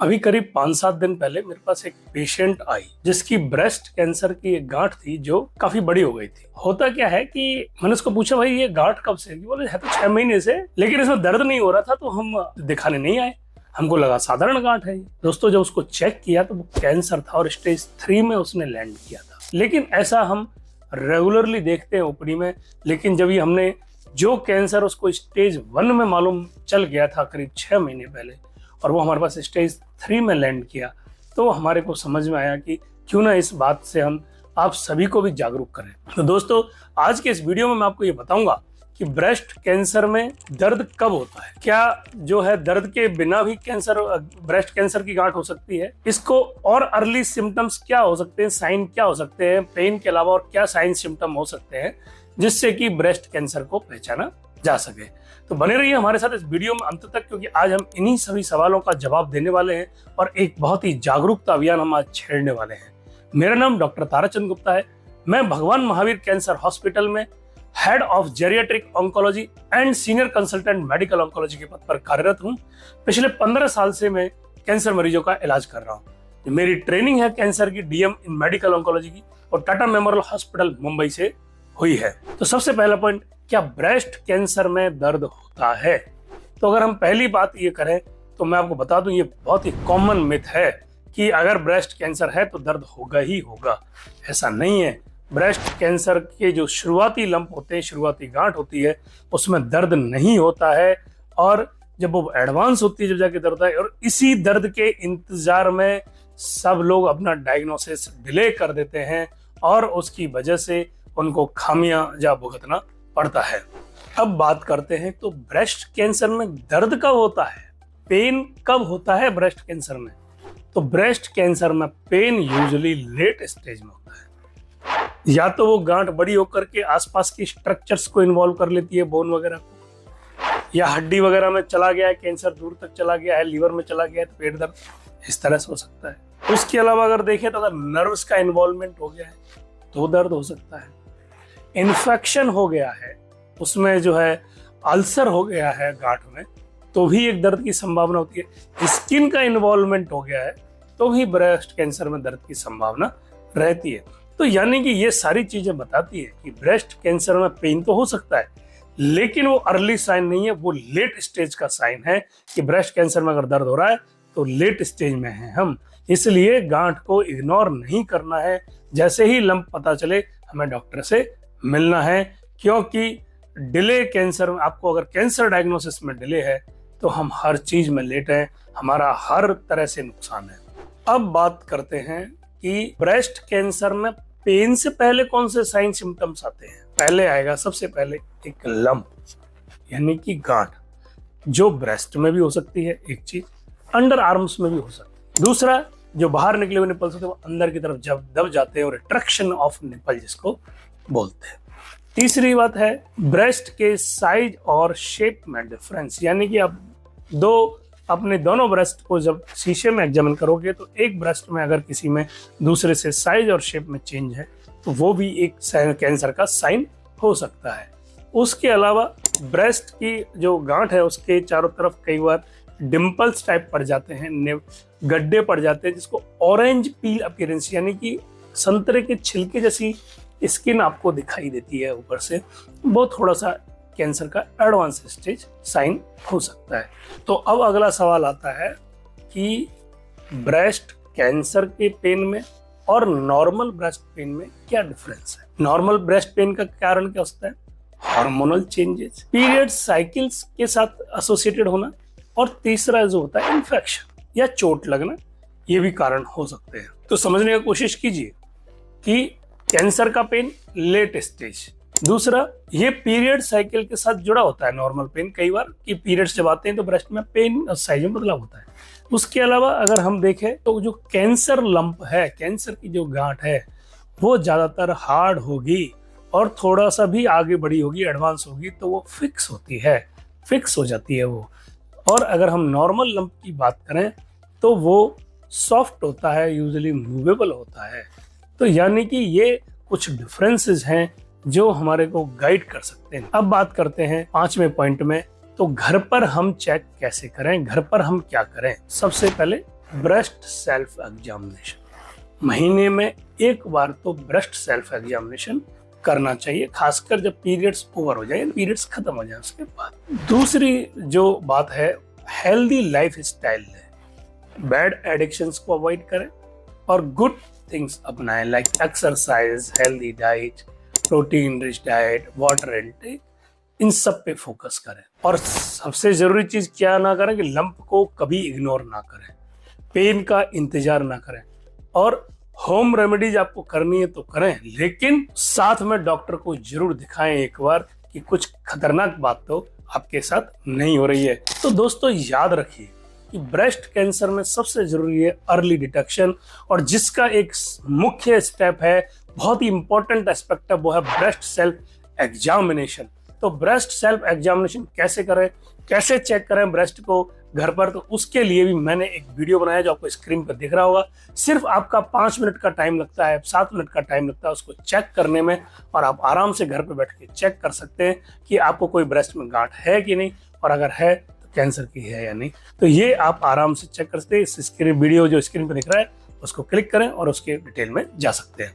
अभी करीब 5-7 दिन पहले मेरे पास एक पेशेंट आई जिसकी ब्रेस्ट कैंसर की एक गांठ थी जो काफी बड़ी हो गई थी। होता क्या है कि मैंने उसको पूछा, भाई ये गांठ कब से? बोले है तो 6 महीने से, लेकिन इसमें दर्द नहीं हो रहा था तो हम दिखाने नहीं आए, हमको लगा साधारण गांठ है। दोस्तों, जब उसको चेक किया तो वो कैंसर था और स्टेज 3 में उसने लैंड किया था। लेकिन ऐसा हम रेगुलरली देखते हैं ओपीडी में, लेकिन जब हमने जो कैंसर उसको स्टेज 1 में मालूम चल गया था करीब 6 महीने पहले और वो हमारे पास स्टेज 3 में लैंड किया, तो हमारे को समझ में आया कि क्यों ना इस बात से हम आप सभी को भी जागरूक करें। तो दोस्तों, आज के इस वीडियो में मैं आपको ये बताऊंगा कि ब्रेस्ट कैंसर में दर्द कब होता है, क्या जो है दर्द के बिना भी कैंसर ब्रेस्ट कैंसर की गांठ हो सकती है, इसको और अर्ली सिम्टम्स क्या हो सकते हैं, साइन क्या हो सकते हैं, पेन के अलावा और क्या साइन सिम्टम हो सकते हैं जिससे कि ब्रेस्ट कैंसर को पहचाना जा सके। तो बने रहिए हमारे साथ इस वीडियो में अंत तक, क्योंकि आज हम इन्हीं सभी सवालों का जवाब देने वाले हैं और एक बहुत ही जागरूकता अभियान हम आज छेड़ने वाले हैं। मेरा नाम डॉक्टर ताराचंद गुप्ता है। मैं भगवान महावीर कैंसर हॉस्पिटल में head of geriatric oncology and senior consultant medical oncology के पद पर कार्यरत हूँ। पिछले 15 साल से मैं कैंसर मरीजों का इलाज कर रहा हूँ। मेरी ट्रेनिंग है कैंसर की डीएम इन मेडिकल ऑन्कोलॉजी की और टाटा मेमोरियल हॉस्पिटल मुंबई से हुई है। तो सबसे पहला पॉइंट, क्या ब्रेस्ट कैंसर में दर्द होता है? तो अगर हम पहली बात ये करें तो मैं आपको बता दूं, ये बहुत ही कॉमन मिथ है कि अगर ब्रेस्ट कैंसर है तो दर्द होगा ही होगा। ऐसा नहीं है। ब्रेस्ट कैंसर के जो शुरुआती लंप होते हैं, शुरुआती गांठ होती है, उसमें दर्द नहीं होता है और जब वो एडवांस होती है जब जाके दर्द होता है, और इसी दर्द के इंतजार में सब लोग अपना डायग्नोसिस डिले कर देते हैं और उसकी वजह से उनको खामियाजा भुगतना पड़ता है। अब बात करते हैं तो ब्रेस्ट कैंसर में दर्द कब होता है, पेन कब होता है ब्रेस्ट कैंसर में? तो ब्रेस्ट कैंसर में पेन यूजुअली लेट स्टेज में होता है। या तो वो गांठ बड़ी होकर के आसपास की स्ट्रक्चर्स को इन्वॉल्व कर लेती है, बोन वगैरह को, या हड्डी वगैरह में चला गया है, कैंसर दूर तक चला गया है, लीवर में चला गया है तो पेट दर्द इस तरह से हो सकता है। उसके अलावा अगर देखें तो अगर नर्व्स का इन्वॉल्वमेंट हो गया है तो दर्द हो सकता है। इन्फेक्शन हो गया है, उसमें जो है अल्सर हो गया है गांठ में, तो भी एक दर्द की संभावना होती है। स्किन का इन्वॉल्वमेंट हो गया है तो भी ब्रेस्ट कैंसर में दर्द की संभावना रहती है। तो यानी कि ये सारी चीजें बताती है कि ब्रेस्ट कैंसर में पेन तो हो सकता है, लेकिन वो अर्ली साइन नहीं है, वो लेट स्टेज का साइन है कि ब्रेस्ट कैंसर में अगर दर्द हो रहा है तो लेट स्टेज में है हम। इसलिए गांठ को इग्नोर नहीं करना है। जैसे ही लंप पता चले हमें डॉक्टर से मिलना है, क्योंकि डिले कैंसर में, आपको अगर कैंसर डायग्नोसिस में डिले है तो हम हर चीज में लेट हैं, हमारा हर तरह से नुकसान है। अब बात करते हैं कि ब्रेस्ट कैंसर में पेन से पहले कौन से साइन सिम्टम्स आते हैं। पहले आएगा सबसे पहले एक लंप, यानी कि गांठ, जो ब्रेस्ट में भी हो सकती है, एक चीज अंडर आर्म्स में भी हो सकती है। दूसरा, जो बाहर निकले हुए निपल्स होते हैं वो अंदर की तरफ जब दब जाते हैं और रिट्रैक्शन ऑफ निपल जिसको बोलते हैं। तीसरी बात है ब्रेस्ट के साइज और शेप में डिफरेंस, यानी कि आप अपने दोनों ब्रेस्ट को जब शीशे में एग्जामिन करोगे तो एक ब्रेस्ट में अगर किसी में दूसरे से साइज और शेप में चेंज है तो वो भी एक कैंसर का साइन हो सकता है। उसके अलावा ब्रेस्ट की जो गांठ है उसके चारों तरफ कई बार डिम्पल्स टाइप पड़ जाते हैं, गड्ढे पड़ जाते हैं, जिसको ऑरेंज पील अपीयरेंस, यानी कि संतरे के छिलके जैसी स्किन आपको दिखाई देती है ऊपर से, वो थोड़ा सा कैंसर का एडवांस स्टेज साइन हो सकता है। तो अब अगला सवाल आता है कि ब्रेस्ट कैंसर के पेन में और नॉर्मल ब्रेस्ट पेन में क्या डिफरेंस है। नॉर्मल ब्रेस्ट पेन का कारण क्या होता है? हार्मोनल चेंजेस, पीरियड साइकिल्स के साथ एसोसिएटेड होना, और तीसरा जो होता है इन्फेक्शन या चोट लगना, ये भी कारण हो सकते हैं। तो समझने की कोशिश कीजिए कि कैंसर का पेन लेट स्टेज, दूसरा ये पीरियड साइकिल के साथ जुड़ा होता है नॉर्मल पेन, कई बार कि पीरियड्स जब आते हैं तो ब्रेस्ट में पेन साइज में बदलाव होता है। उसके अलावा अगर हम देखें तो जो कैंसर लंप है, कैंसर की जो गांठ है, वो ज्यादातर हार्ड होगी और थोड़ा सा भी आगे बढ़ी होगी, एडवांस होगी तो वो फिक्स होती है, फिक्स हो जाती है वो। और अगर हम नॉर्मल लंप की बात करें तो वो सॉफ्ट होता है, यूजुअली मूवेबल होता है। तो यानी कि ये कुछ डिफरेंसेस हैं जो हमारे को गाइड कर सकते हैं। अब बात करते हैं 5वें पॉइंट में, तो घर पर हम चेक कैसे करें, घर पर हम क्या करें। सबसे पहले ब्रेस्ट सेल्फ एग्जामिनेशन। महीने में एक बार तो ब्रेस्ट सेल्फ एग्जामिनेशन करना चाहिए, खासकर जब पीरियड्स ओवर हो जाए, पीरियड्स खत्म हो जाए उसके बाद। दूसरी जो बात है, हेल्दी लाइफ स्टाइल है। बैड एडिक्शंस को अवॉइड करें और गुड थिंग्स अपनाएं, like exercise, healthy diet, protein rich diet, water intake, इन सब पे फोकस करें। और सबसे जरूरी चीज क्या ना करें कि लंप को कभी इग्नोर ना करें, पेन का इंतजार ना करें। और होम रेमेडीज आपको करनी है तो करें, लेकिन साथ में डॉक्टर को जरूर दिखाएं एक बार कि कुछ खतरनाक बात तो आपके साथ नहीं हो रही है। तो दोस्तों याद रखिए कि ब्रेस्ट कैंसर में सबसे जरूरी है अर्ली डिटेक्शन, और जिसका एक मुख्य स्टेप है, बहुत ही इंपॉर्टेंट एस्पेक्ट है, वो है ब्रेस्ट सेल्फ एग्जामिनेशन। तो ब्रेस्ट सेल्फ एग्जामिनेशन कैसे करें, कैसे चेक करें ब्रेस्ट को घर पर, तो उसके लिए भी मैंने एक वीडियो बनाया जो आपको स्क्रीन पर दिख रहा होगा। सिर्फ आपका 5 मिनट का टाइम लगता है, 7 मिनट का टाइम लगता है उसको चेक करने में, और आप आराम से घर पर बैठ के चेक कर सकते हैं कि आपको कोई ब्रेस्ट में गांठ है कि नहीं, और अगर है तो कैंसर की है या नहीं। तो ये आप आराम से चेक कर सकते हैं। इस वीडियो जो स्क्रीन पर दिख रहा है उसको क्लिक करें और उसके डिटेल में जा सकते हैं।